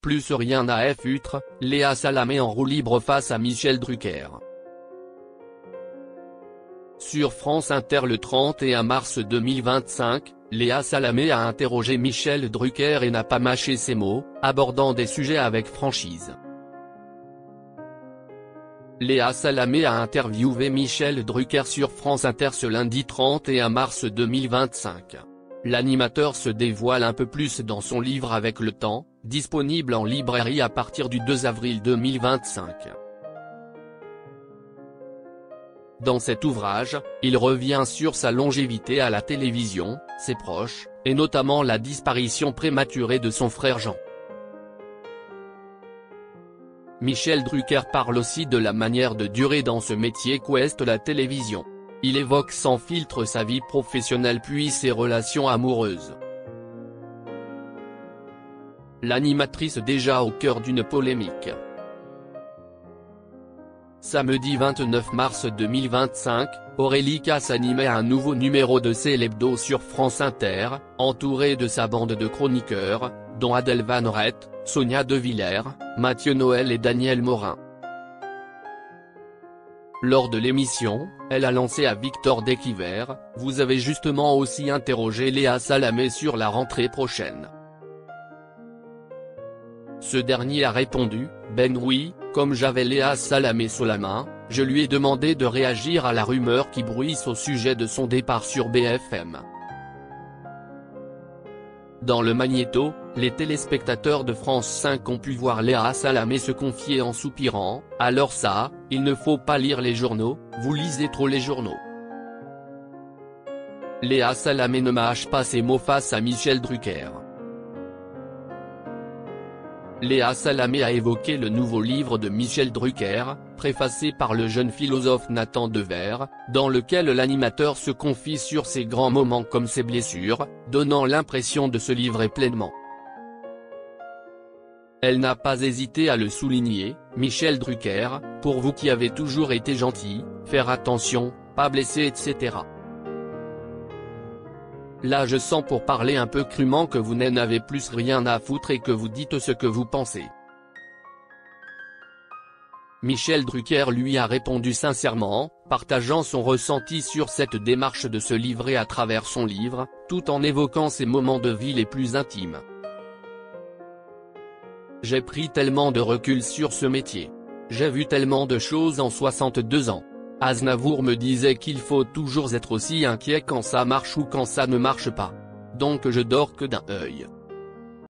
Plus rien à foutre, Léa Salamé en roue libre face à Michel Drucker. Sur France Inter le 31 mars 2025, Léa Salamé a interrogé Michel Drucker et n'a pas mâché ses mots, abordant des sujets avec franchise. Léa Salamé a interviewé Michel Drucker sur France Inter ce lundi 31 mars 2025. L'animateur se dévoile un peu plus dans son livre Avec le temps, disponible en librairie à partir du 2 avril 2025. Dans cet ouvrage, il revient sur sa longévité à la télévision, ses proches, et notamment la disparition prématurée de son frère Jean. Michel Drucker parle aussi de la manière de durer dans ce métier qu'est la télévision. Il évoque sans filtre sa vie professionnelle puis ses relations amoureuses. L'animatrice déjà au cœur d'une polémique. Samedi 29 mars 2025, Aurélie Casse animait un nouveau numéro de C'est l'Hebdo sur France Inter, entourée de sa bande de chroniqueurs, dont Adèle Van Rett, Sonia De Villers, Mathieu Noël et Daniel Morin. Lors de l'émission, elle a lancé à Victor Dequiver, « Vous avez justement aussi interrogé Léa Salamé sur la rentrée prochaine. » Ce dernier a répondu, « Ben oui, comme j'avais Léa Salamé sous la main, je lui ai demandé de réagir à la rumeur qui bruisse au sujet de son départ sur BFM. » Dans le magnéto, les téléspectateurs de France 5 ont pu voir Léa Salamé se confier en soupirant, « Alors ça, il ne faut pas lire les journaux, vous lisez trop les journaux. » Léa Salamé ne mâche pas ses mots face à Michel Drucker. Léa Salamé a évoqué le nouveau livre de Michel Drucker, préfacé par le jeune philosophe Nathan Dever, dans lequel l'animateur se confie sur ses grands moments comme ses blessures, donnant l'impression de se livrer pleinement. Elle n'a pas hésité à le souligner, « Michel Drucker, pour vous qui avez toujours été gentil, faire attention, pas blesser etc. Là je sens pour parler un peu crûment que vous n'en avez plus rien à foutre et que vous dites ce que vous pensez. » Michel Drucker lui a répondu sincèrement, partageant son ressenti sur cette démarche de se livrer à travers son livre, tout en évoquant ses moments de vie les plus intimes. « J'ai pris tellement de recul sur ce métier. J'ai vu tellement de choses en 62 ans. Aznavour me disait qu'il faut toujours être aussi inquiet quand ça marche ou quand ça ne marche pas. Donc je dors que d'un œil.